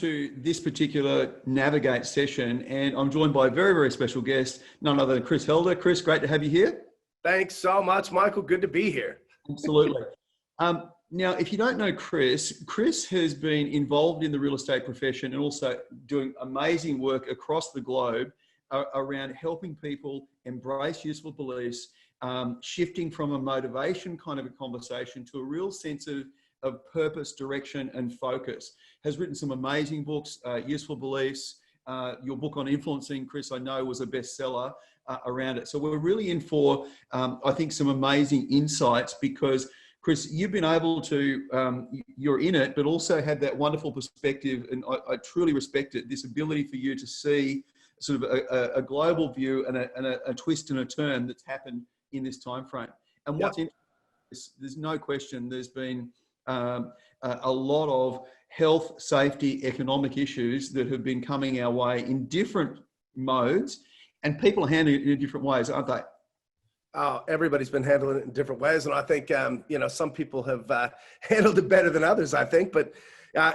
to this particular Navigate session, and I'm joined by a very, very special guest, none other than Chris Helder. Chris, great to have you here. Thanks so much, Michael. Good to be here. Absolutely. Now, if you don't know Chris, Chris has been involved in the real estate profession and also doing amazing work across the globe around helping people embrace useful beliefs, shifting from a motivation kind of a conversation to a real sense of purpose, direction, and focus. Has written some amazing books, Useful Beliefs. Your book on influencing, Chris, I know was a bestseller around it. So we're really in for, I think, some amazing insights because, Chris, you've been able to, you're in it, but also have that wonderful perspective, and I truly respect it, this ability for you to see sort of a global view and a twist and a turn that's happened in this time frame. And what's interesting, there's no question there's been a lot of health, safety, economic issues that have been coming our way in different modes, and people are handling it in different ways, aren't they? Oh, everybody's been handling it in different ways. And I think, you know, some people have handled it better than others, I think. But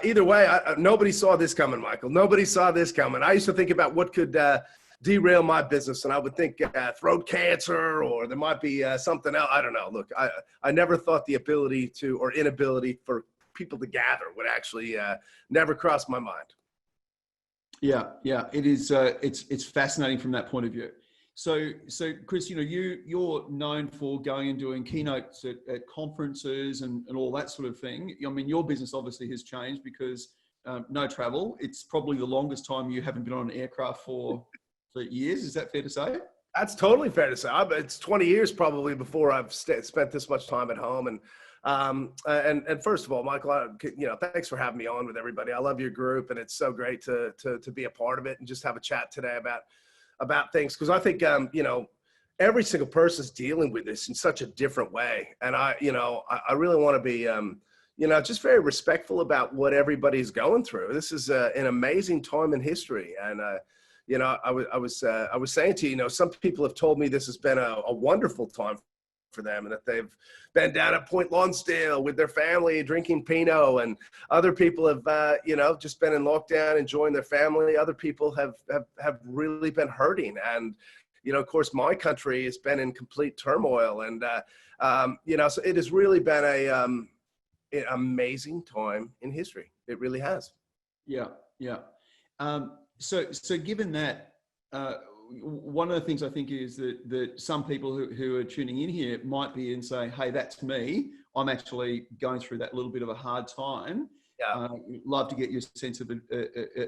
either way, nobody saw this coming, Michael. Nobody saw this coming. I used to think about what could derail my business. And I would think throat cancer, or there might be something else. I don't know. Look, I never thought the ability to, or inability for people to gather would actually never cross my mind. Yeah. It is. It's fascinating from that point of view. So Chris, you know, you're known for going and doing keynotes at conferences and all that sort of thing. I mean, your business obviously has changed because no travel. It's probably the longest time you haven't been on an aircraft for years. Is that fair to say? That's totally fair to say. It's 20 years probably before I've spent this much time at home. And first of all, Michael, you know, thanks for having me on with everybody. I love your group, and it's so great to be a part of it and just have a chat today about things, because I think you know, every single person's dealing with this in such a different way, and I really want to be you know, just very respectful about what everybody's going through. This is an amazing time in history, and you know, I was saying to you, you know, some people have told me this has been a wonderful time for them, and that they've been down at Point Lonsdale with their family drinking Pinot, and other people have you know, just been in lockdown enjoying their family. Other people have really been hurting, and you know, of course, my country has been in complete turmoil, and you know, so it has really been an amazing time in history. It really has. Yeah. So given that, one of the things I think is that some people who are tuning in here might be and say, hey, that's me. I'm actually going through that little bit of a hard time. Yeah. Love to get your sense of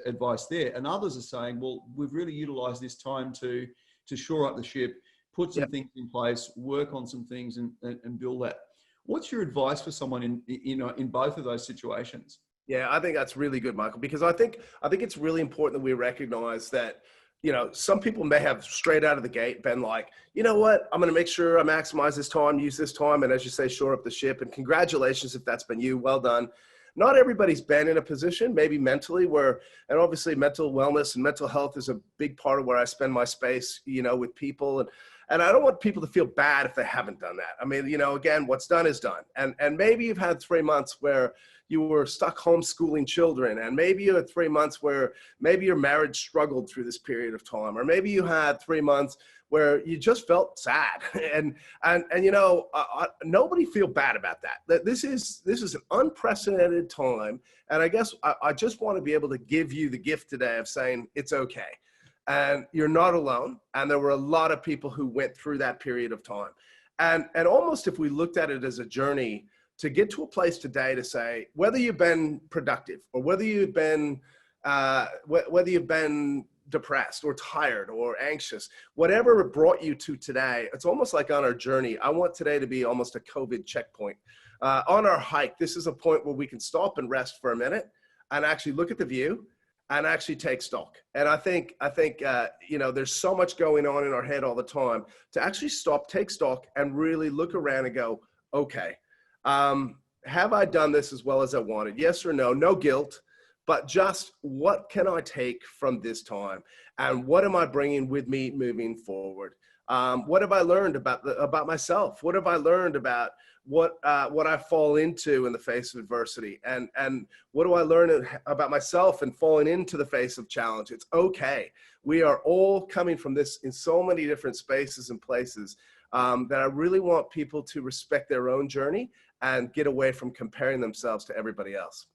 advice there. And others are saying, well, we've really utilized this time to shore up the ship, put some things in place, work on some things and build that. What's your advice for someone in both of those situations? Yeah, I think that's really good, Michael, because I think it's really important that we recognize that, you know, some people may have straight out of the gate been like, you know what, I'm going to make sure I maximize this time, use this time, and as you say, shore up the ship. And congratulations if that's been you. Well done. Not everybody's been in a position, maybe mentally, where, and obviously mental wellness and mental health is a big part of where I spend my space, you know, with people. And I don't want people to feel bad if they haven't done that. I mean, you know, again, what's done is done. And maybe you've had 3 months where you were stuck homeschooling children, and maybe you had 3 months where maybe your marriage struggled through this period of time, or maybe you had 3 months where you just felt sad. And you know, nobody feel bad about that. This is an unprecedented time, and I guess I just want to be able to give you the gift today of saying it's okay. And you're not alone. And there were a lot of people who went through that period of time. And almost if we looked at it as a journey to get to a place today to say, whether you've been productive or whether you've been depressed or tired or anxious, whatever it brought you to today, it's almost like on our journey. I want today to be almost a COVID checkpoint. On our hike, this is a point where we can stop and rest for a minute and actually look at the view and actually take stock. And I think you know, there's so much going on in our head all the time to actually stop, take stock, and really look around and go, okay, have I done this as well as I wanted? Yes or no? No guilt, but just what can I take from this time? And what am I bringing with me moving forward? What have I learned about myself? What have I learned about what I fall into in the face of adversity? And what do I learn about myself and falling into the face of challenge? It's okay. We are all coming from this in so many different spaces and places that I really want people to respect their own journey and get away from comparing themselves to everybody else.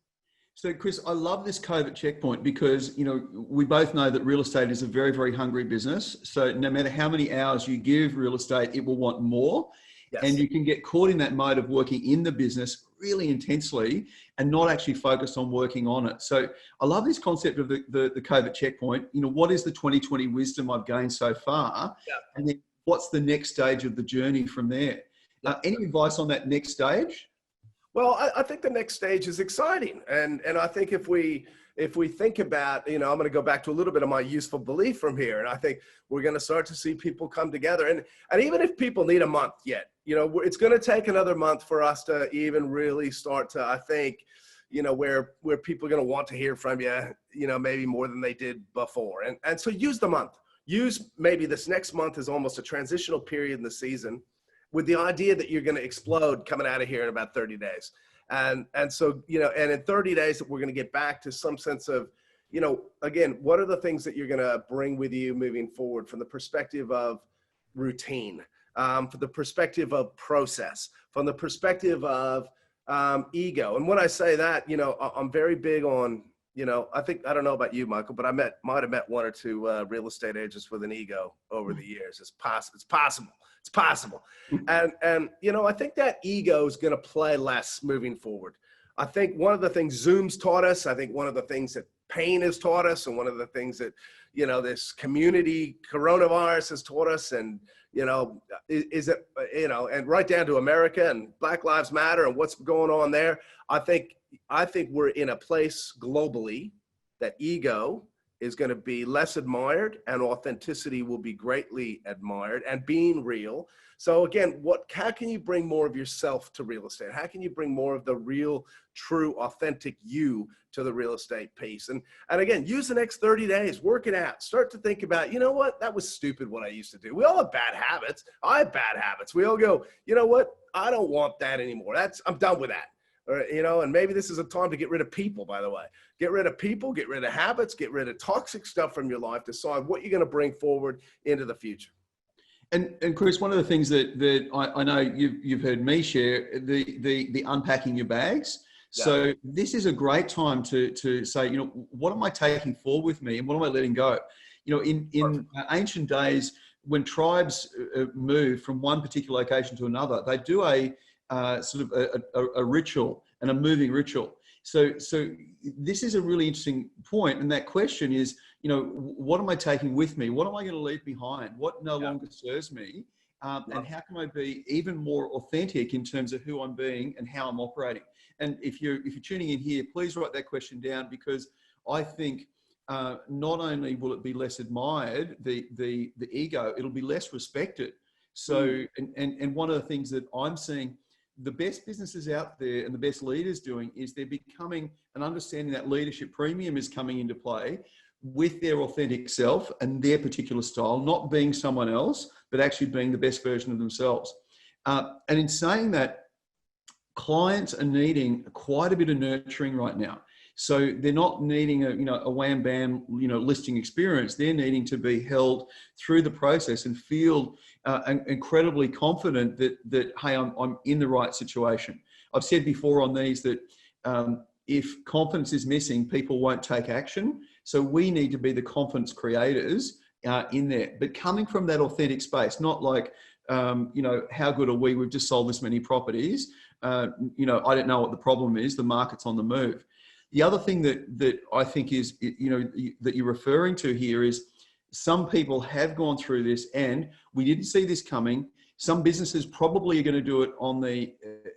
So, Chris, I love this COVID checkpoint because, we both know that real estate is a very, very hungry business. So no matter how many hours you give real estate, it will want more. Yes. And you can get caught in that mode of working in the business really intensely and not actually focus on working on it. So I love this concept of the COVID checkpoint. What is the 2020 wisdom I've gained so far? Yeah. And then what's the next stage of the journey from there? Any advice on that next stage? Well, I think the next stage is exciting. And I think if we think about, I'm going to go back to a little bit of my useful belief from here. And I think we're going to start to see people come together. And even if people need a month yet, it's going to take another month for us to even really start to, I think, where people are going to want to hear from you, maybe more than they did before. And so use the month. Use maybe this next month as almost a transitional period in the season, with the idea that you're going to explode coming out of here in about 30 days. And so, and in 30 days, we're going to get back to some sense of, again, what are the things that you're going to bring with you moving forward from the perspective of routine, from the perspective of process, from the perspective of ego. And when I say that, I'm very big on, I don't know about you, Michael, but might have met one or two real estate agents with an ego over the years. It's possible. It's possible. And I think that ego is going to play less moving forward. I think one of the things Zoom's taught us, I think one of the things that pain has taught us, and one of the things that, this community coronavirus has taught us, and, is that, and right down to America and Black Lives Matter and what's going on there. I think we're in a place globally that ego is going to be less admired and authenticity will be greatly admired, and being real. So again, how can you bring more of yourself to real estate? How can you bring more of the real, true, authentic you to the real estate piece? And again, use the next 30 days, work it out, start to think about, what, that was stupid what I used to do. We all have bad habits. I have bad habits. We all go, what, I don't want that anymore. I'm done with that. Or, and maybe this is a time to get rid of people, by the way. Get rid of people, get rid of habits, get rid of toxic stuff from your life, decide what you're going to bring forward into the future. And Chris, one of the things that I know you've heard me share, the unpacking your bags. Yeah. So this is a great time to say, what am I taking forward with me and what am I letting go? In ancient days, when tribes move from one particular location to another, they do a sort of a ritual and a moving ritual. So this is a really interesting point. And that question is, what am I taking with me? What am I going to leave behind? What no longer serves me? And how can I be even more authentic in terms of who I'm being and how I'm operating? And if you're tuning in here, please write that question down, because I think not only will it be less admired, the ego, it'll be less respected. So, and one of the things that I'm seeing the best businesses out there and the best leaders doing is they're becoming and understanding that leadership premium is coming into play with their authentic self and their particular style, not being someone else, but actually being the best version of themselves. And in saying that, clients are needing quite a bit of nurturing right now. So they're not needing a wham bam, listing experience. They're needing to be held through the process and feel incredibly confident that hey, I'm in the right situation. I've said before on these that if confidence is missing, people won't take action. So we need to be the confidence creators in there, but coming from that authentic space, not like, how good are we? We've just sold this many properties. I don't know what the problem is. The market's on the move. The other thing that I think is, that you're referring to here is some people have gone through this and we didn't see this coming. Some businesses probably are going to do it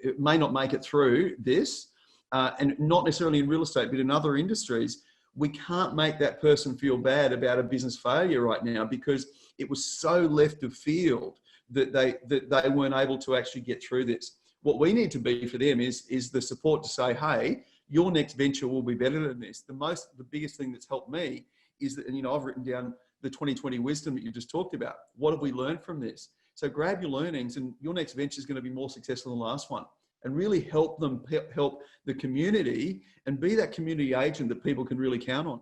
it may not make it through this, and not necessarily in real estate, but in other industries. We can't make that person feel bad about a business failure right now because it was so left of field that they weren't able to actually get through this. What we need to be for them is the support to say, hey, your next venture will be better than this. The biggest thing that's helped me is that, I've written down the 2020 wisdom that you just talked about. What have we learned from this? So grab your learnings, and your next venture is going to be more successful than the last one, and really help them, help the community, and be that community agent that people can really count on.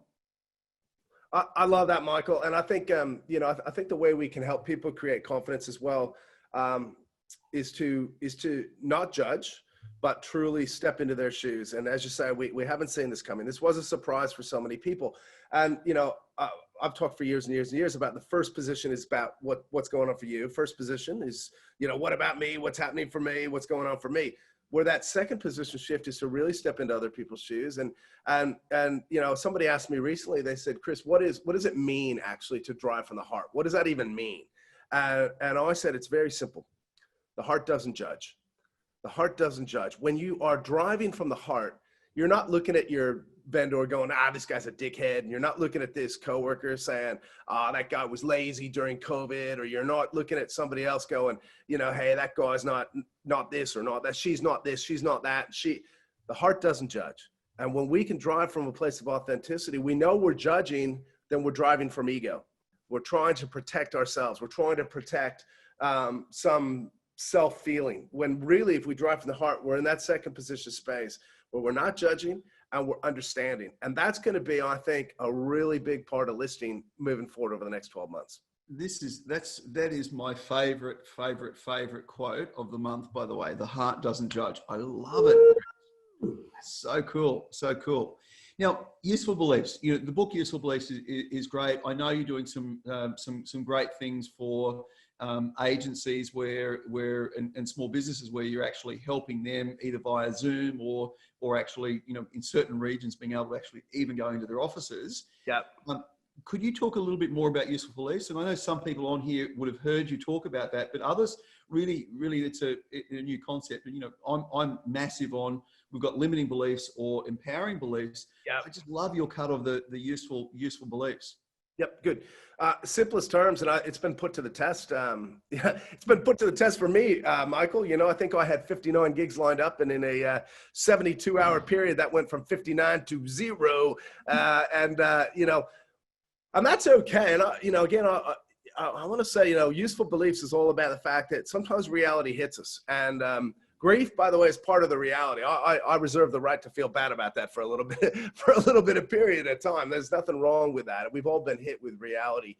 I love that, Michael. And I think, you know, I think the way we can help people create confidence as well is to not judge, but truly step into their shoes. And as you say, we haven't seen this coming. This was a surprise for so many people. And, you know, I've talked for years and years and years about the first position is about what's going on for you. First position is, you know, what about me? What's happening for me? What's going on for me? Where that second position shift is to really step into other people's shoes. And you know, somebody asked me recently, they said, Chris, what does it mean actually to drive from the heart? What does that even mean? And I said, it's very simple. The heart doesn't judge. The heart doesn't judge. When you are driving from the heart, you're not looking at your vendor going, this guy's a dickhead. And you're not looking at this coworker saying, that guy was lazy during COVID. Or you're not looking at somebody else going, you know, hey, that guy's not this or not that. She's not this, she's not that. The heart doesn't judge. And when we can drive from a place of authenticity, we know we're judging, then we're driving from ego. We're trying to protect ourselves. We're trying to protect some self-feeling, when really, if we drive from the heart, we're in that second position space where we're not judging and we're understanding. And that's going to be, I think, a really big part of listing moving forward over the next 12 months. That is my favorite quote of the month, by the way. The heart doesn't judge. I love it. So cool. So cool. Now, useful beliefs. You know, the book Useful Beliefs is great. I know you're doing some great things for agencies and small businesses where you're actually helping them either via Zoom or actually, you know, in certain regions being able to actually even go into their offices. Yeah. Could you talk a little bit more about useful beliefs? And I know some people on here would have heard you talk about that, but others really it's a new concept. And, you know, I'm massive on, we've got limiting beliefs or empowering beliefs. Yeah. I just love your cut of the useful beliefs. Yep, good. Simplest terms, and it's been put to the test. It's been put to the test for me, Michael. You know, I think I had 59 gigs lined up, and in a 72-hour period, that went from 59 to 0. You know, and that's okay. And you know, again, I want to say, you know, useful beliefs is all about the fact that sometimes reality hits us, and grief, by the way, is part of the reality. I reserve the right to feel bad about that for a little bit of period of time. There's nothing wrong with that. We've all been hit with reality.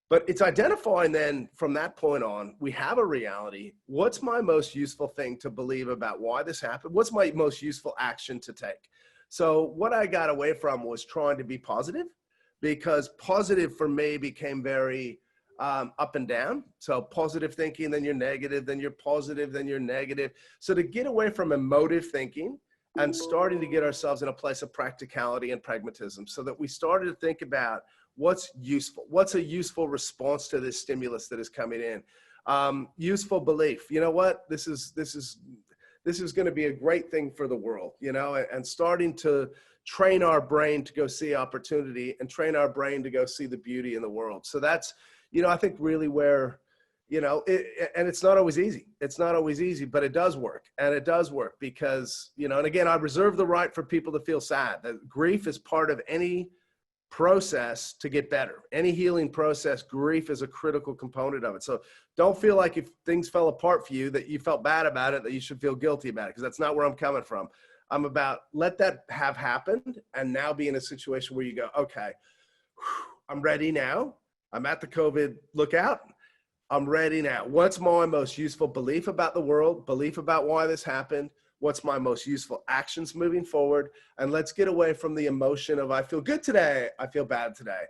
But it's identifying then from that point on, we have a reality. What's my most useful thing to believe about why this happened? What's my most useful action to take? So what I got away from was trying to be positive, because positive for me became very up and down. So positive thinking, then you're negative, then you're positive, then you're negative. So to get away from emotive thinking and starting to get ourselves in a place of practicality and pragmatism, so that we started to think about what's useful, what's a useful response to this stimulus that is coming in. Useful belief, you know what, this is going to be a great thing for the world, you know, and starting to train our brain to go see opportunity and train our brain to go see the beauty in the world. So that's, you know, I think really where, you know, and it's not always easy. It's not always easy, but it does work. And it does work because, you know, and again, I reserve the right for people to feel sad. That grief is part of any process to get better. Any healing process, grief is a critical component of it. So don't feel like if things fell apart for you, that you felt bad about it, that you should feel guilty about it, because that's not where I'm coming from. I'm about, let that have happened and now be in a situation where you go, okay, I'm ready now. I'm at the COVID lookout. I'm ready now. What's my most useful belief about the world, belief about why this happened? What's my most useful actions moving forward? And let's get away from the emotion of, I feel good today, I feel bad today.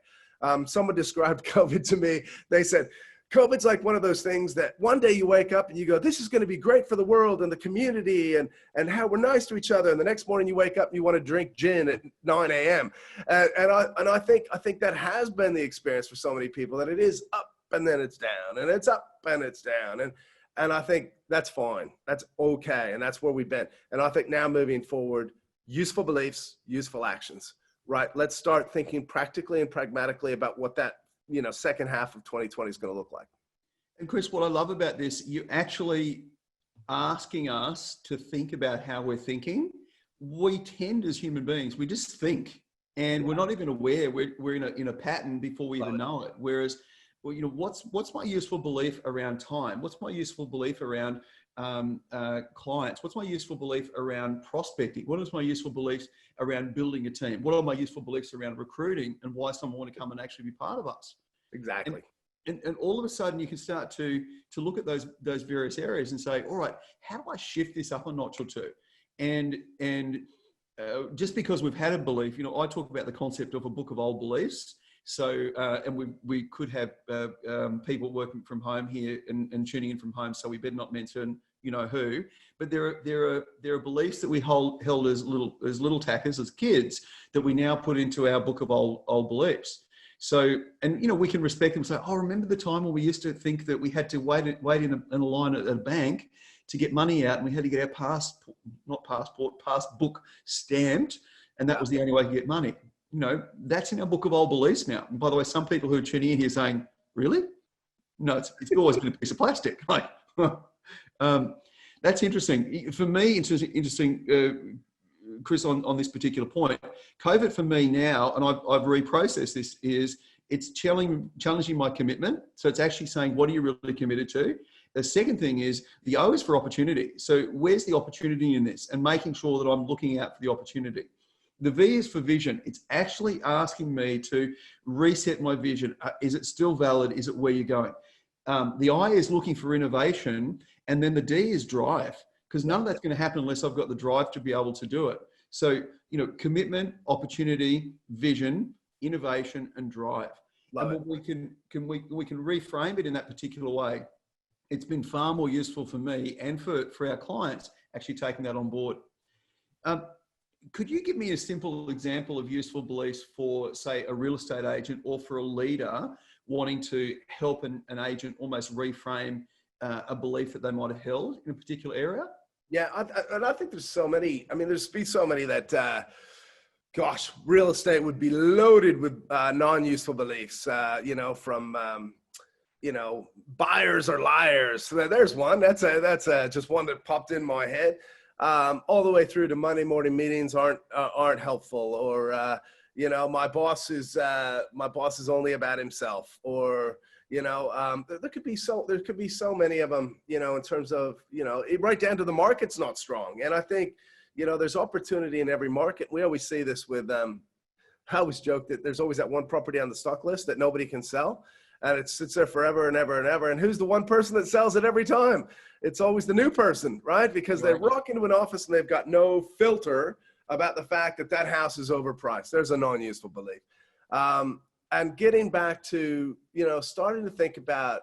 Someone described COVID to me. They said, COVID's like one of those things that one day you wake up and you go, this is going to be great for the world and the community and how we're nice to each other. And the next morning you wake up and you want to drink gin at 9 a.m. And I think that has been the experience for so many people, that it is up and then it's down and it's up and it's down. And I think that's fine. That's okay. And that's where we've been. And I think now moving forward, useful beliefs, useful actions, right? Let's start thinking practically and pragmatically about what that, you know, second half of 2020 is going to look like. And Chris, what I love about this, you're actually asking us to think about how we're thinking. We tend as human beings, we just think. and we're not even aware we're in a pattern before we Love even it. know it. Whereas, well, what's my useful belief around time? What's my useful belief around clients? What's my useful belief around prospecting? What is my useful beliefs around building a team? What are my useful beliefs around recruiting, and why someone want to come and actually be part of us? Exactly. And all of a sudden you can start to look at those various areas and say, all right, how do I shift this up a notch or two? And just because we've had a belief, I talk about the concept of a book of old beliefs. So, and we could have people working from home here and tuning in from home, so we better not mention who. But there are beliefs that we held as little tackers, as kids, that we now put into our book of old beliefs. So, and we can respect them and say, oh, remember the time when we used to think that we had to wait in a line at a bank to get money out, and we had to get our passbook stamped, and that was the only way to get money. That's in our book of old beliefs now. And by the way, some people who are tuning in here saying, really? No, it's always been a piece of plastic. Like, that's interesting. For me, it's interesting, Chris, on this particular point. COVID for me now, and I've reprocessed this, is it's challenging my commitment. So it's actually saying, what are you really committed to? The second thing is the O is for opportunity. So where's the opportunity in this? And making sure that I'm looking out for the opportunity. The V is for vision. It's actually asking me to reset my vision. Is it still valid? Is it where you're going? The I is looking for innovation. And then the D is drive, because none of that's going to happen unless I've got the drive to be able to do it. So, commitment, opportunity, vision, innovation, and drive. Love and it. we can reframe it in that particular way. It's been far more useful for me and for our clients actually taking that on board. Could you give me a simple example of useful beliefs for, say, a real estate agent or for a leader wanting to help an agent almost reframe a belief that they might have held in a particular area? Yeah, and I think there's so many. I mean, there's been so many that, gosh, real estate would be loaded with non-useful beliefs. From buyers are liars. So there's one. That's just one that popped in my head. All the way through to Monday morning meetings aren't helpful, or my boss is only about himself, or there could be so many of them, in terms of, right down to the market's not strong. And I think, there's opportunity in every market. We always say this with, I always joke that there's always that one property on the stock list that nobody can sell, and it sits there forever and ever and ever. And who's the one person that sells it every time? It's always the new person, right? Because they walk into an office and they've got no filter about the fact that house is overpriced. There's a non-useful belief. And getting back to, starting to think about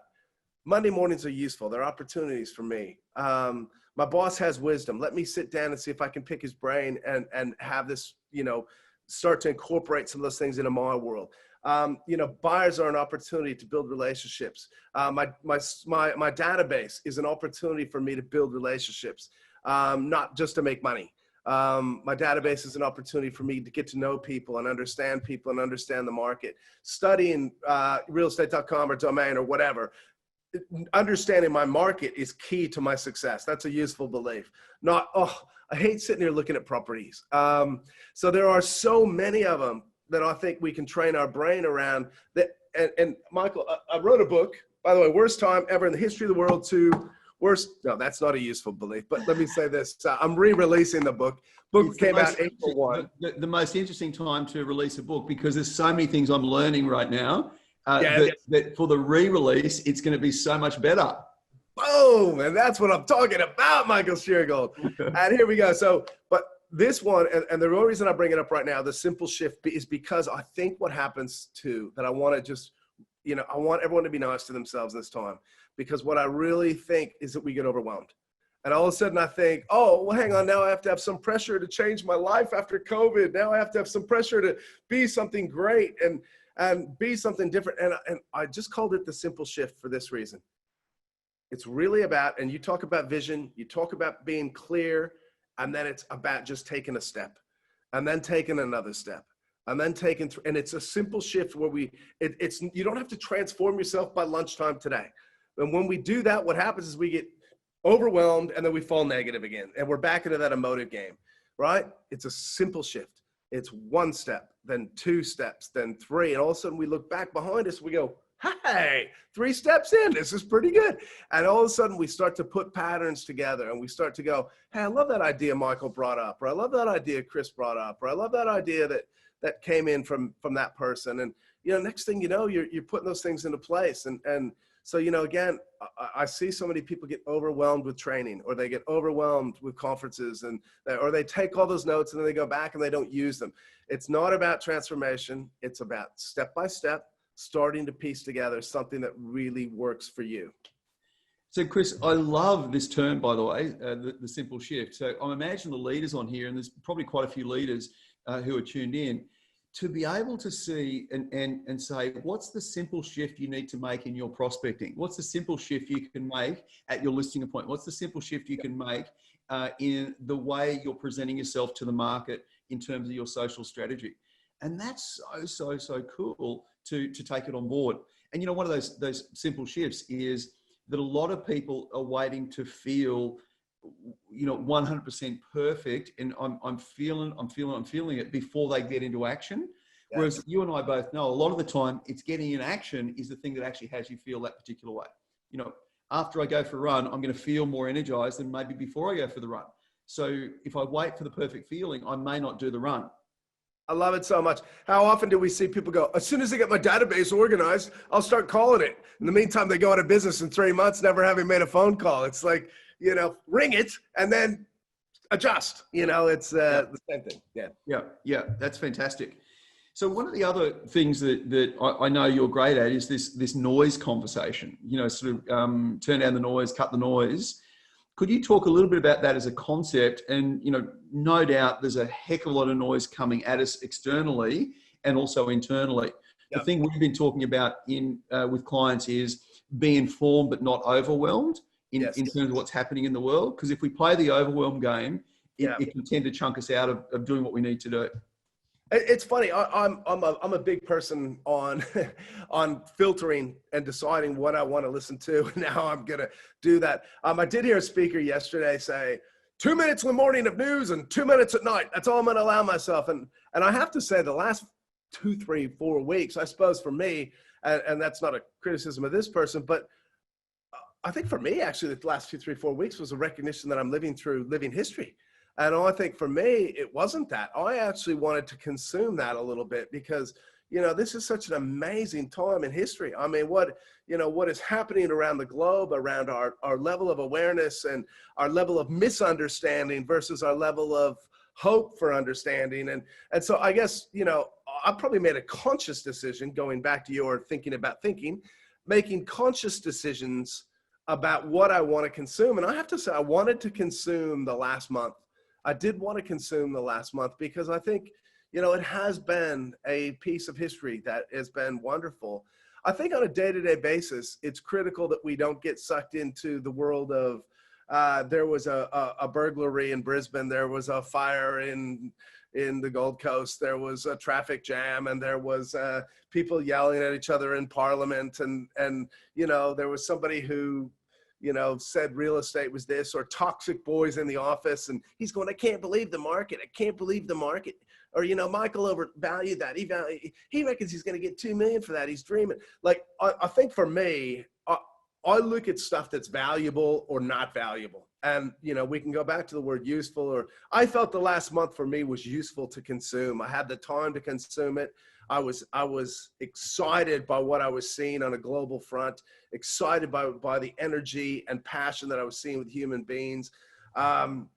Monday mornings are useful. They're opportunities for me. My boss has wisdom. Let me sit down and see if I can pick his brain and have this, start to incorporate some of those things into my world. Buyers are an opportunity to build relationships. My database is an opportunity for me to build relationships, not just to make money. My database is an opportunity for me to get to know people and understand the market. Studying realestate.com or domain or whatever, understanding my market is key to my success. That's a useful belief. Not, I hate sitting here looking at properties. So there are so many of them that I think we can train our brain around. That. And Michael, I wrote a book, by the way, worst time ever in the history of the world to no, that's not a useful belief, but let me say this. I'm re-releasing the book. Book came out April 1. The most interesting time to release a book, because there's so many things I'm learning right now that for the re-release, it's going to be so much better. Boom! And that's what I'm talking about, Michael Sheargold. And here we go. So, but this one, and the real reason I bring it up right now, the simple shift, is because I think what happens too, that I want to just, I want everyone to be nice to themselves this time. Because what I really think is that we get overwhelmed. And all of a sudden I think, oh, well, hang on, now I have to have some pressure to change my life after COVID. Now I have to have some pressure to be something great and be something different. And I just called it the simple shift for this reason. It's really about, and you talk about vision, you talk about being clear, and then it's about just taking a step and then taking another step. And then and it's a simple shift where you don't have to transform yourself by lunchtime today. And when we do that, what happens is we get overwhelmed and then we fall negative again. And we're back into that emotive game, right? It's a simple shift. It's one step, then two steps, then three. And all of a sudden we look back behind us, we go, hey, 3 steps in, this is pretty good. And all of a sudden we start to put patterns together and we start to go, hey, I love that idea Michael brought up, or I love that idea Chris brought up, or I love that idea that came in from that person. And, next thing you know, you're putting those things into place. And so, again, I see so many people get overwhelmed with training, or they get overwhelmed with conferences, or they take all those notes and then they go back and they don't use them. It's not about transformation. It's about step by step, starting to piece together something that really works for you. So Chris, I love this term, by the way, the simple shift. So I'm imagining the leaders on here, and there's probably quite a few leaders who are tuned in, to be able to see and say, what's the simple shift you need to make in your prospecting? What's the simple shift you can make at your listing appointment? What's the simple shift you can make in the way you're presenting yourself to the market in terms of your social strategy? And that's so cool to take it on board. And one of those simple shifts is that a lot of people are waiting to feel 100% perfect, and I'm feeling it before they get into action. Yeah. Whereas you and I both know a lot of the time it's getting in action is the thing that actually has you feel that particular way. After I go for a run, I'm going to feel more energized than maybe before I go for the run. So if I wait for the perfect feeling, I may not do the run. I love it so much. How often do we see people go, as soon as I get my database organized, I'll start calling it. In the meantime, they go out of business in 3 months, never having made a phone call. It's like, ring it and then adjust. It's the same thing. Yeah. That's fantastic. So one of the other things that I know you're great at is this noise conversation, sort of turn down the noise, cut the noise. Could you talk a little bit about that as a concept? And, no doubt there's a heck of a lot of noise coming at us externally and also internally. Yep. The thing we've been talking about with clients is be informed but not overwhelmed in terms of what's happening in the world. Because if we play the overwhelm game, it can tend to chunk us out of doing what we need to do. It's funny. I'm a big person on filtering and deciding what I want to listen to. Now I'm gonna do that. I did hear a speaker yesterday say 2 minutes in the morning of news and 2 minutes at night. That's all I'm gonna allow myself. And I have to say the last 2, 3, 4 weeks, I suppose for me, and that's not a criticism of this person, but I think for me actually the last 2, 3, 4 weeks was a recognition that I'm living history. And I think for me, it wasn't that. I actually wanted to consume that a little bit because, this is such an amazing time in history. I mean, what is happening around the globe, around our level of awareness and our level of misunderstanding versus our level of hope for understanding. And so I guess, I probably made a conscious decision, going back to your thinking about thinking, making conscious decisions about what I want to consume. And I have to say, I wanted to consume the last month. I did want to consume the last month because I think, it has been a piece of history that has been wonderful. I think on a day-to-day basis, it's critical that we don't get sucked into the world of, there was a burglary in Brisbane, there was a fire in the Gold Coast, there was a traffic jam, and there was people yelling at each other in Parliament, and there was somebody who said real estate was this, or toxic boys in the office. And he's going, I can't believe the market. I can't believe the market. Or, Michael overvalued that. He reckons he's going to get 2 million for that. He's dreaming. Like, I think for me, I look at stuff that's valuable or not valuable. And, we can go back to the word useful, or I felt the last month for me was useful to consume. I had the time to consume it. I was excited by what I was seeing on a global front, excited by the energy and passion that I was seeing with human beings. And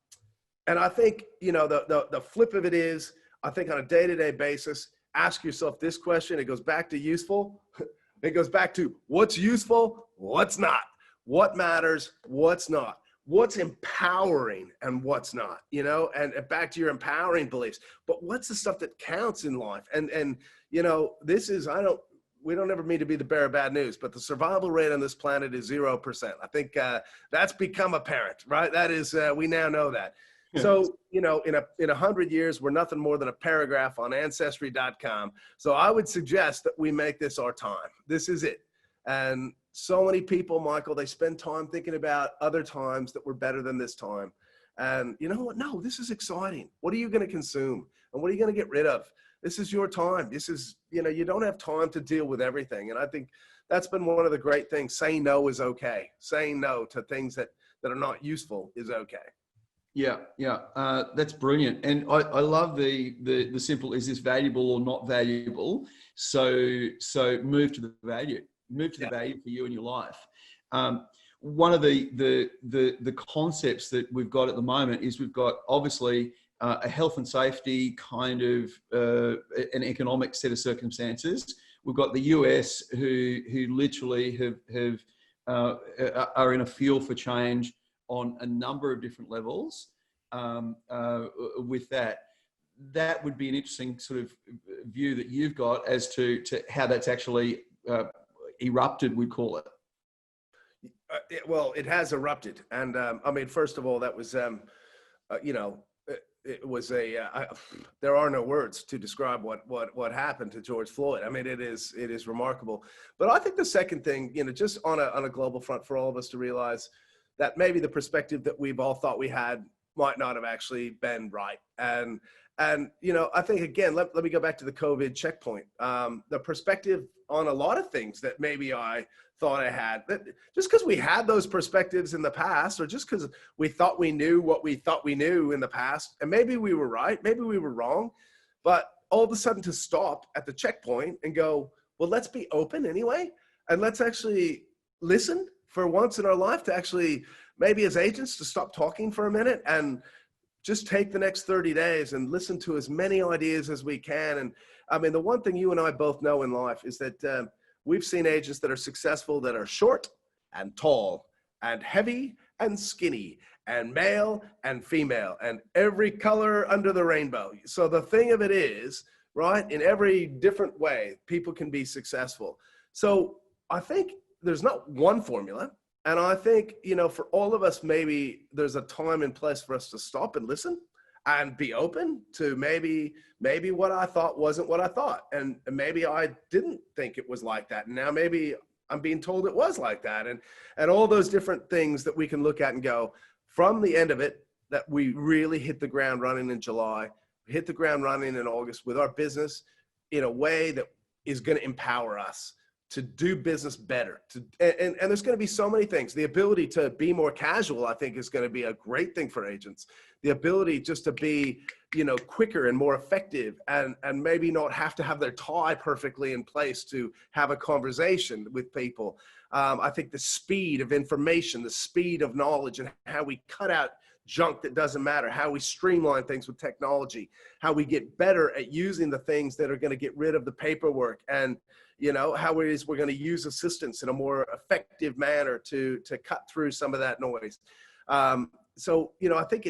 I think, the flip of it is, I think on a day-to-day basis, ask yourself this question. It goes back to useful. It goes back to what's useful, what's not, what matters, what's not, what's empowering and what's not, and back to your empowering beliefs. But what's the stuff that counts in life? And this is, we don't ever mean to be the bearer of bad news, but the survival rate on this planet is 0%. I think that's become apparent, right? That is, we now know that. Yeah. So, in 100 years, we're nothing more than a paragraph on ancestry.com. So I would suggest that we make this our time. This is it. And so many people, Michael, they spend time thinking about other times that were better than this time. And you know what? No, this is exciting. What are you going to consume? And what are you going to get rid of? This is your time. This is, you don't have time to deal with everything. And I think that's been one of the great things. Saying no is okay. Saying no to things that are not useful is okay. Yeah, yeah, that's brilliant, and I love the simple: is this valuable or not valuable? So move to the value, the value for you in your life. One of the concepts that we've got at the moment is we've got obviously a health and safety kind of an economic set of circumstances. We've got the US who literally have are in a fuel for change on a number of different levels. With that would be an interesting sort of view that you've got as to how that's actually erupted, we call it. Well, it has erupted. And I mean, first of all, that was, it was there are no words to describe what happened to George Floyd. I mean, it is remarkable. But I think the second thing, just on a global front for all of us to realize that maybe the perspective that we've all thought we had might not have actually been right. And I think, again, let me go back to the COVID checkpoint. The perspective on a lot of things that maybe I thought I had, that just because we had those perspectives in the past, or just because we thought we knew what we thought we knew in the past, and maybe we were right, maybe we were wrong, but all of a sudden to stop at the checkpoint and go, well, let's be open anyway, and let's actually listen for once in our life, to actually, maybe as agents, to stop talking for a minute and just take the next 30 days and listen to as many ideas as we can. And I mean, the one thing you and I both know in life is that we've seen agents that are successful that are short and tall and heavy and skinny and male and female and every color under the rainbow. So the thing of it is, right, in every different way, people can be successful. So I think there's not one formula. And I think, for all of us, maybe there's a time and place for us to stop and listen and be open to maybe what I thought wasn't what I thought. And maybe I didn't think it was like that. And now maybe I'm being told it was like that. And all those different things that we can look at and go, from the end of it, that we really hit the ground running in July, hit the ground running in August with our business in a way that is going to empower us to do business better. And there's going to be so many things. The ability to be more casual, I think, is going to be a great thing for agents. The ability just to be, quicker and more effective, and maybe not have to have their tie perfectly in place to have a conversation with people. I think the speed of information, the speed of knowledge, and how we cut out junk that doesn't matter, how we streamline things with technology, how we get better at using the things that are going to get rid of the paperwork, and how it is we're going to use assistance in a more effective manner to cut through some of that noise. So, I think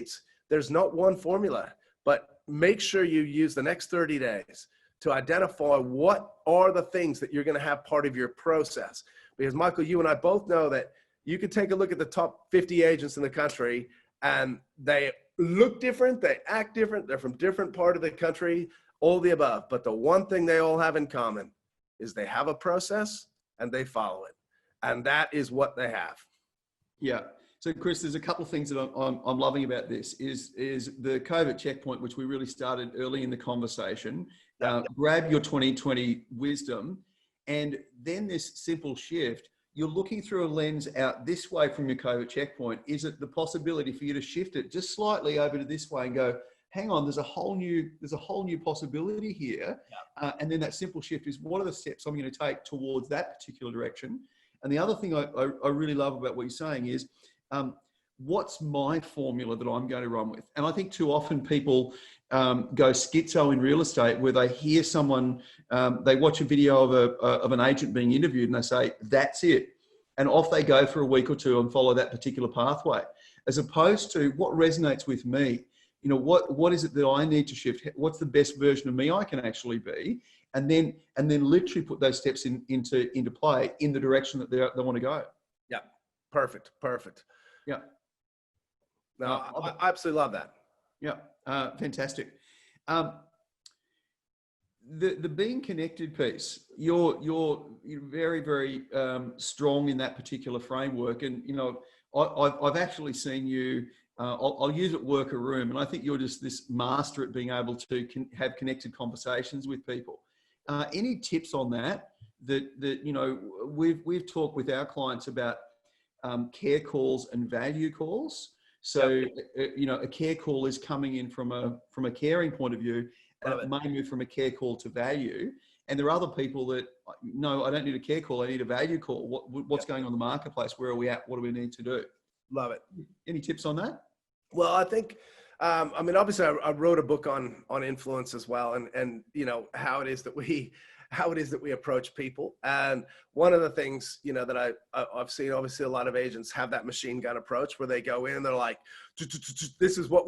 there's not one formula, but make sure you use the next 30 days to identify what are the things that you're going to have part of your process. Because Michael, you and I both know that you can take a look at the top 50 agents in the country, and they look different, they act different, they're from different part of the country, all the above. But the one thing they all have in common is they have a process and they follow it. And that is what they have. Yeah. So Chris, there's a couple of things that I'm loving about this is the COVID checkpoint, which we really started early in the conversation. Grab your 2020 wisdom, and then this simple shift. You're looking through a lens out this way from your COVID checkpoint. Is it the possibility for you to shift it just slightly over to this way and go, hang on, there's a whole new possibility here. And then that simple shift is, what are the steps I'm going to take towards that particular direction? And the other thing I really love about what you're saying is, what's my formula that I'm going to run with? And I think too often people go schizo in real estate, where they hear someone, they watch a video of an agent being interviewed and they say, that's it. And off they go for a week or two and follow that particular pathway, as opposed to what resonates with me. What is it that I need to shift? What's the best version of me I can actually be? And then literally put those steps into play in the direction that they want to go. Yeah. Perfect. Yeah. No, I absolutely love that. Yeah. Fantastic. The being connected piece, you're very, very strong in that particular framework. And, I've actually seen you I'll use it work a room. And I think you're just this master at being able to have connected conversations with people. Any tips on that, you know, we've talked with our clients about care calls and value calls. So, you know, a care call is coming in from a caring point of view, and it may move from a care call to value. And there are other people that, no, I don't need a care call. I need a value call. What's going on in the marketplace? Where are we at? What do we need to do? Love it. Any tips on that? Well, I think, I mean, obviously I wrote a book on influence as well. And, you know, how it is that we approach people. And one of the things, you know, that I've seen, obviously a lot of agents have that machine gun approach where they go in, they're like, this is what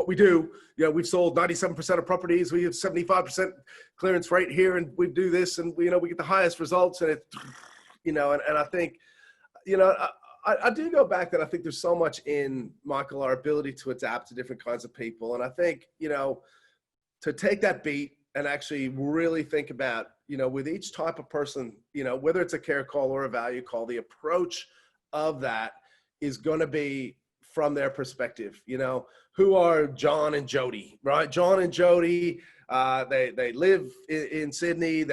we do. You know, we've sold 97% of properties. We have 75% clearance rate here, and we do this, and we get the highest results. And it, you know, and I think, you know, I do go back that I think there's so much in, Michael, our ability to adapt to different kinds of people. And I think, you know, to take that beat and actually really think about, you know, with each type of person, you know, whether it's a care call or a value call, the approach of that is going to be from their perspective. You know, who are John and Jody, right? John and Jody, they live in Sydney.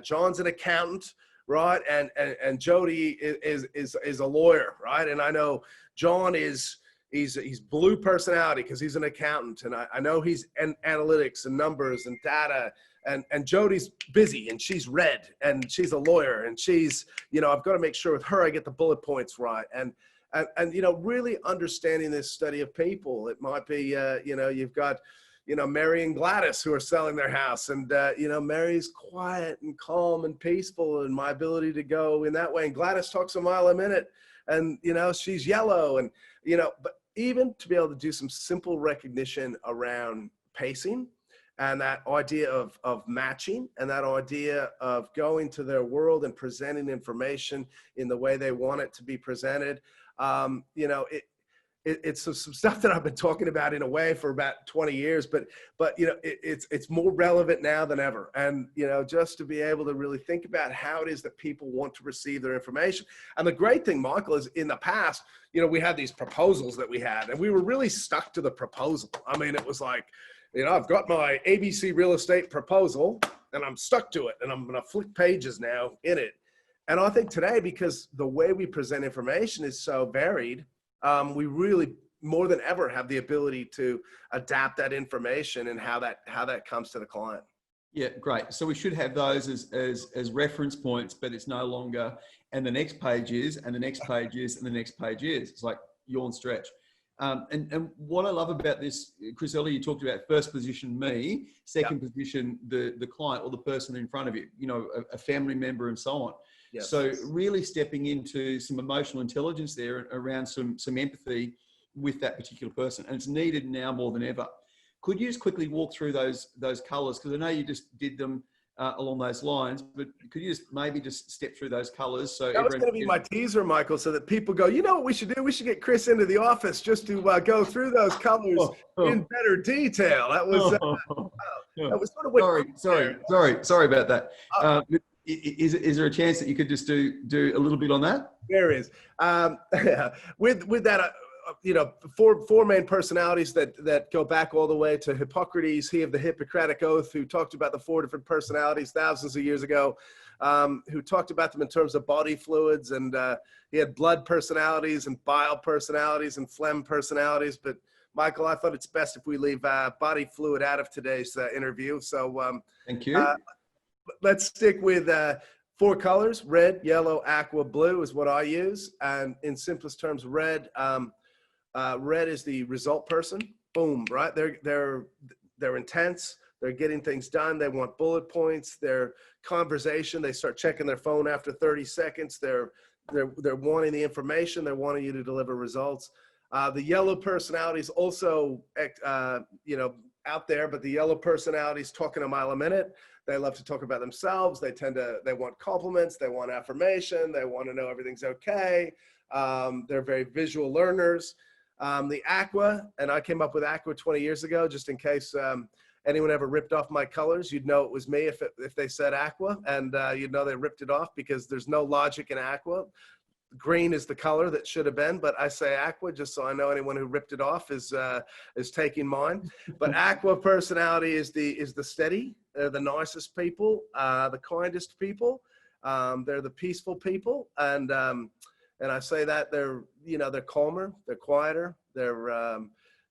John's an accountant, right? And Jody is a lawyer, right? And I know John he's blue personality because he's an accountant, and I know he's in analytics and numbers and data, and Jody's busy and she's red and she's a lawyer, and she's, you know, I've got to make sure with her I get the bullet points right. And you know, really understanding this study of people. It might be, you know, you've got, you know, Mary and Gladys who are selling their house, and you know, Mary's quiet and calm and peaceful, and my ability to go in that way. And Gladys talks a mile a minute, and you know, she's yellow, and you know, but even to be able to do some simple recognition around pacing and that idea of matching, and that idea of going to their world and presenting information in the way they want it to be presented. You know, it's some stuff that I've been talking about in a way for about 20 years, but you know, it's more relevant now than ever. And, you know, just to be able to really think about how it is that people want to receive their information. And the great thing, Michael, is in the past, you know, we had these proposals that we had, and we were really stuck to the proposal. I mean, it was like, you know, I've got my ABC real estate proposal and I'm stuck to it, and I'm going to flick pages now in it. And I think today, because the way we present information is so varied, we really more than ever have the ability to adapt that information and how that comes to the client. Yeah, great. So we should have those as reference points, but it's no longer, and the next page is, and the next page is, and the next page is. It's like yawn stretch. And what I love about this, Chris, earlier you talked about first position me, second position the client or the person in front of you, you know, a family member and so on. Yes. So really stepping into some emotional intelligence there around some empathy with that particular person. And it's needed now more than ever. Could you just quickly walk through those colors? Because I know you just did them along those lines, but could you just maybe just step through those colors? So that was going to be my teaser, Michael, so that people go, you know what we should do? We should get Chris into the office just to go through those colors in better detail. That was that was sort of sorry about that. Is there a chance that you could just do a little bit on that? There is. With that, you know, four main personalities that go back all the way to Hippocrates, he of the Hippocratic Oath, who talked about the 4 different personalities thousands of years ago, who talked about them in terms of body fluids, and he had blood personalities and bile personalities and phlegm personalities. But Michael, I thought it's best if we leave body fluid out of today's interview. So thank you. Let's stick with 4 colors: red, yellow, aqua, blue is what I use. And in simplest terms, red is the result person. Boom, right? They're intense. They're getting things done. They want bullet points. Their conversation, they start checking their phone after 30 seconds. They're wanting the information. They're wanting you to deliver results. The yellow personality is also, you know, out there, but the yellow personality is talking a mile a minute. They love to talk about themselves. They want compliments. They want affirmation. They want to know everything's okay. They're very visual learners. The aqua, and I came up with aqua 20 years ago, just in case anyone ever ripped off my colors. You'd know it was me if they said aqua, and you'd know they ripped it off, because there's no logic in aqua. green is the color that should have been, but I say aqua just so I know anyone who ripped it off is taking mine. But aqua personality is the steady, they're the nicest people, the kindest people. They're the peaceful people, and I say that they're calmer, they're quieter, they're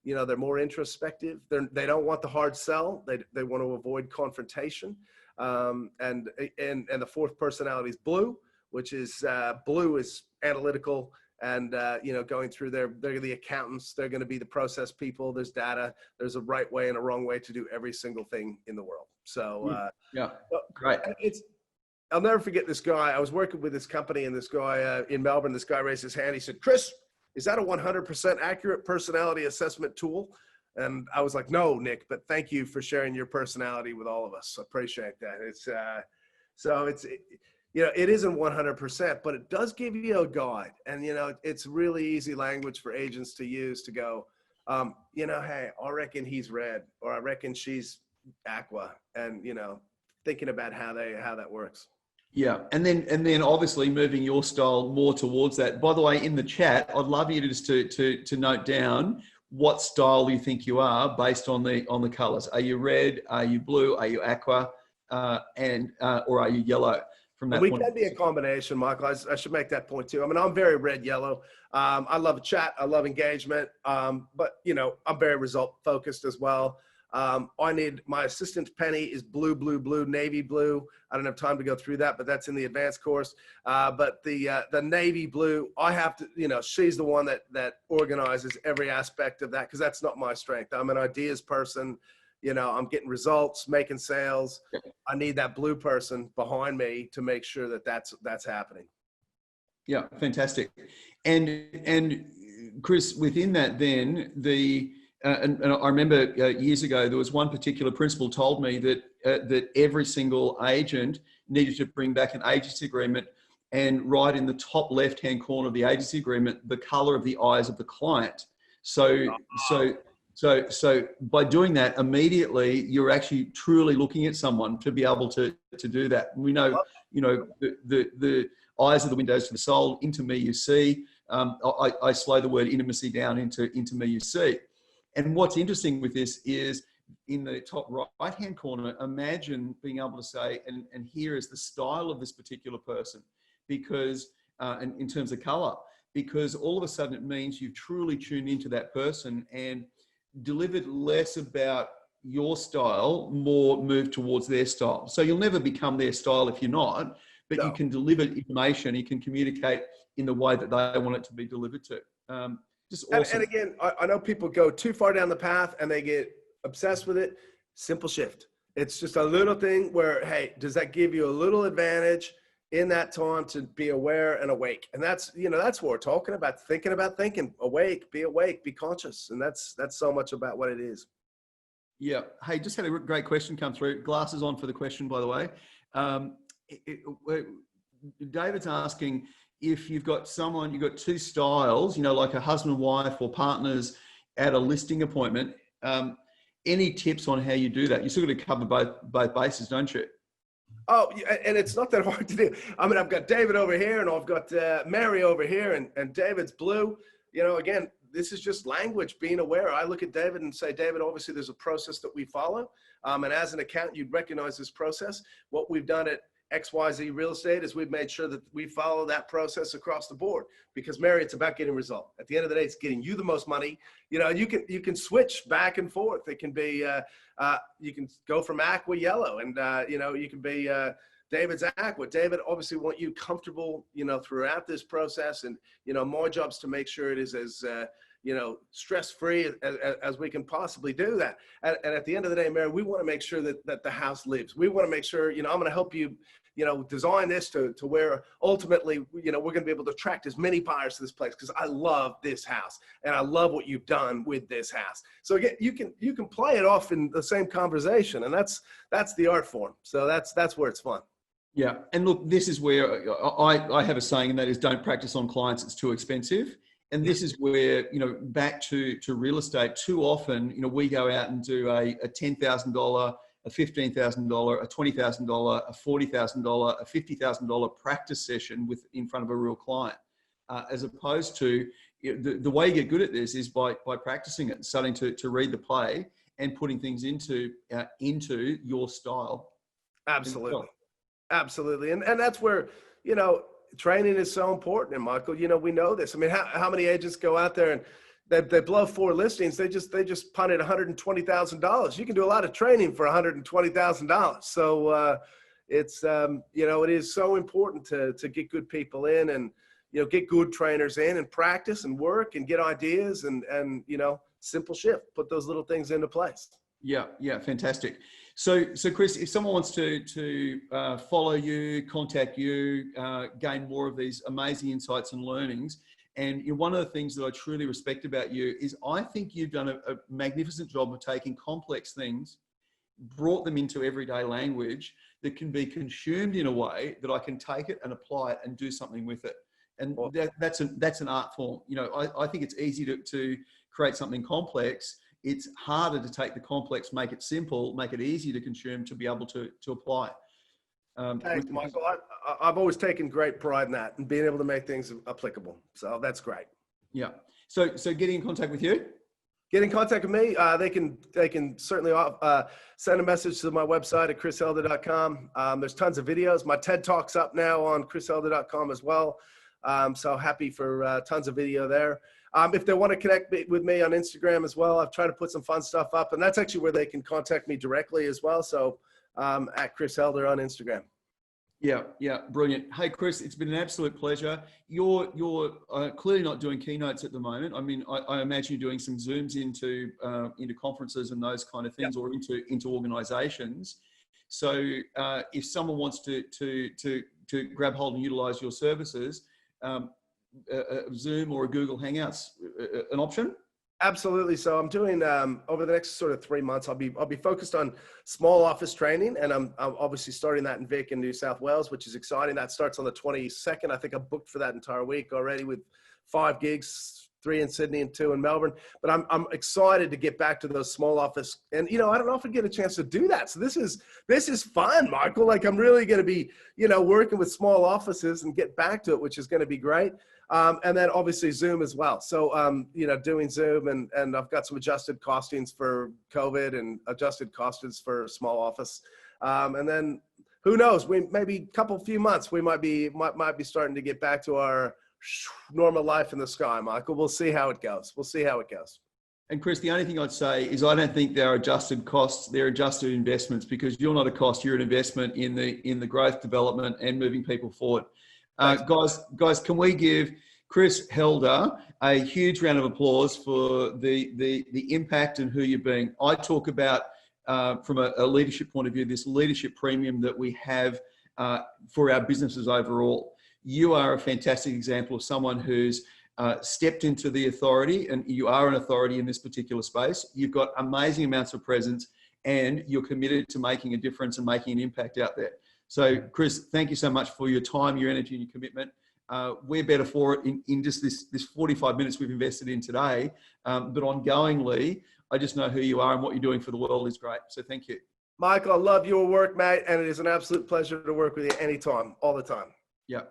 they're more introspective. They don't want the hard sell. They want to avoid confrontation. And the fourth personality is blue, which is blue is analytical and going through they're the accountants. They're going to be the process people. There's data. There's a right way and a wrong way to do every single thing in the world. So yeah, great. I'll never forget this guy. I was working with this company, and this guy in Melbourne, this guy raised his hand. He said, "Chris, is that a 100% accurate personality assessment tool?" And I was like, "No, Nick, but thank you for sharing your personality with all of us. I appreciate that." It isn't 100%, but it does give you a guide. And, it's really easy language for agents to use to go, hey, I reckon he's red, or I reckon she's aqua, and, thinking about how that works. Yeah, and then obviously moving your style more towards that. By the way, in the chat, I'd love you to just to note down what style you think you are based on the colors. Are you red? Are you blue? Are you aqua? Or are you yellow? From that we point, can be a combination, Michael. I should make that point too. I mean, I'm very red yellow. I love chat. I love engagement. But I'm very result focused as well. My assistant Penny is blue, navy blue. I don't have time to go through that, but that's in the advanced course. But the navy blue, I have to, she's the one that organizes every aspect of that, because that's not my strength. I'm an ideas person. I'm getting results, making sales. I need that blue person behind me to make sure that that's happening. Yeah, fantastic. And Chris, within that, then and I remember years ago there was one particular principal told me that every single agent needed to bring back an agency agreement and write in the top left-hand corner of the agency agreement the color of the eyes of the client. So by doing that, immediately you're actually truly looking at someone to be able to do that. And we know, the eyes are the windows to the soul. Into me you see. I slow the word intimacy down into me you see. And what's interesting with this is in the top right-hand corner, imagine being able to say, and here is the style of this particular person, because and in terms of color, because all of a sudden it means you've truly tuned into that person and delivered less about your style, more moved towards their style. So you'll never become their style if you're not, but you can deliver information, you can communicate in the way that they want it to be delivered to. Just awesome. And again, I know people go too far down the path and they get obsessed with it. Simple shift. It's just a little thing where, hey, does that give you a little advantage in that time to be aware and awake? And that's what we're talking about, thinking, awake, be conscious. And that's so much about what it is. Yeah. Hey, just had a great question come through. Glasses on for the question, by the way. David's asking if you've got two styles, like a husband and wife or partners at a listing appointment. Any tips on how you do that? You still got to cover both bases, don't you? Oh, and it's not that hard to do. I mean, I've got David over here and I've got Mary over here, and David's blue. Again, this is just language, being aware. I look at David and say, David, obviously there's a process that we follow. And as an accountant, you'd recognize this process. What we've done at XYZ Real Estate is we've made sure that we follow that process across the board, because Mary, it's about getting result. At the end of the day, it's getting you the most money. You can switch back and forth. It can be, you can go from aqua yellow, and you can be David's aqua. David obviously want you comfortable, throughout this process. And, my job's to make sure it is as, stress-free as we can possibly do that. And at the end of the day, Mary, we want to make sure that the house lives. We want to make sure, I'm going to help you, design this to where ultimately, we're going to be able to attract as many buyers to this place, because I love this house and I love what you've done with this house. So again, you can play it off in the same conversation, and that's the art form. So that's where it's fun. Yeah. And look, this is where I have a saying, and that is, don't practice on clients. It's too expensive. And this is where, back to real estate, too often, we go out and do a $10,000, a $15,000, a $20,000, a $40,000, a $50,000 practice session in front of a real client. as opposed to the way you get good at this is by practicing it, starting to read the play and putting things into your style. Absolutely. Absolutely. And that's where, training is so important. And Michael, we know this. I mean, how many agents go out there and they blow 4 listings? They just punted $120,000. You can do a lot of training for $120,000. So it's, it is so important to get good people in and, get good trainers in and practice and work and get ideas and simple shift, put those little things into place. Yeah. Fantastic. So Chris, if someone wants to follow you, contact you, gain more of these amazing insights and learnings, and one of the things that I truly respect about you is I think you've done a magnificent job of taking complex things, brought them into everyday language that can be consumed in a way that I can take it and apply it and do something with it. And that's an art form. I think it's easy to create something complex. It's harder to take the complex, make it simple, make it easy to consume, to be able to apply. Thanks, Michael. I've always taken great pride in that and being able to make things applicable. So that's great. Yeah. So getting in contact with you? Get in contact with me. They can certainly send a message to my website at chrishelder.com. There's tons of videos. My TED Talk's up now on chrishelder.com as well. So happy for tons of video there. If they want to connect with me on Instagram as well, I've tried to put some fun stuff up, and that's actually where they can contact me directly as well. So at Chris Helder on Instagram. Yeah, brilliant. Hey, Chris, it's been an absolute pleasure. You're clearly not doing keynotes at the moment. I mean, I imagine you're doing some Zooms into conferences and those kind of things, or into organizations. So if someone wants to grab hold and utilize your services, Zoom or a Google Hangouts an option? Absolutely. So I'm doing over the next sort of 3 months, I'll be focused on small office training, and I'm obviously starting that in Vic in New South Wales, which is exciting. That starts on the 22nd. I think I'm booked for that entire week already with 5 gigs, 3 in Sydney and 2 in Melbourne. But I'm excited to get back to those small office, and I don't often get a chance to do that. So this is fun, Michael. Like, I'm really going to be working with small offices and get back to it, which is going to be great. And then obviously Zoom as well. So, doing Zoom and I've got some adjusted costings for COVID and adjusted costings for small office. And then who knows, maybe a few months, we might be starting to get back to our normal life in the sky, Michael. We'll see how it goes. And Chris, the only thing I'd say is I don't think they're adjusted costs, they're adjusted investments, because you're not a cost, you're an investment in the growth, development and moving people forward. Guys, can we give Chris Helder a huge round of applause for the impact and who you're being? I talk about, from a leadership point of view, this leadership premium that we have for our businesses overall. You are a fantastic example of someone who's stepped into the authority, and you are an authority in this particular space. You've got amazing amounts of presence, and you're committed to making a difference and making an impact out there. So, Chris, thank you so much for your time, your energy, and your commitment. We're better for it in just this 45 minutes we've invested in today. But ongoingly, I just know who you are and what you're doing for the world is great. So thank you. Michael, I love your work, mate. And it is an absolute pleasure to work with you anytime, all the time. Yeah.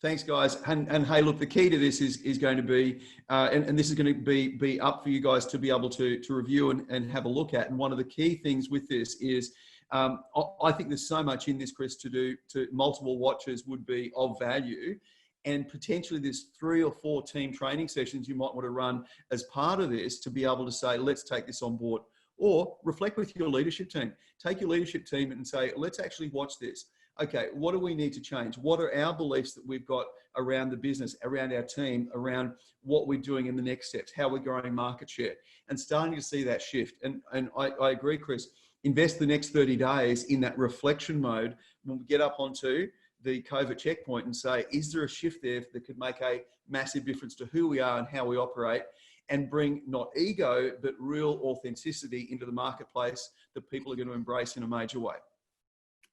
Thanks, guys. And hey, look, the key to this is going to be, and this is going to be up for you guys to be able to review and have a look at. And one of the key things with this is, I think there's so much in this, Chris, to multiple watches would be of value. And potentially there's 3 or 4 team training sessions you might want to run as part of this to be able to say, let's take this on board. Or reflect with your leadership team. Take your leadership team and say, let's actually watch this. Okay, what do we need to change? What are our beliefs that we've got around the business, around our team, around what we're doing in the next steps, how we're growing market share, and starting to see that shift. And I agree, Chris, invest the next 30 days in that reflection mode when we get up onto the COVID checkpoint and say, is there a shift there that could make a massive difference to who we are and how we operate, and bring not ego, but real authenticity into the marketplace that people are going to embrace in a major way.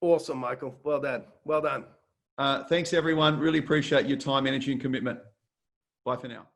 Awesome, Michael. Well done. Well done. Thanks, everyone. Really appreciate your time, energy, and commitment. Bye for now.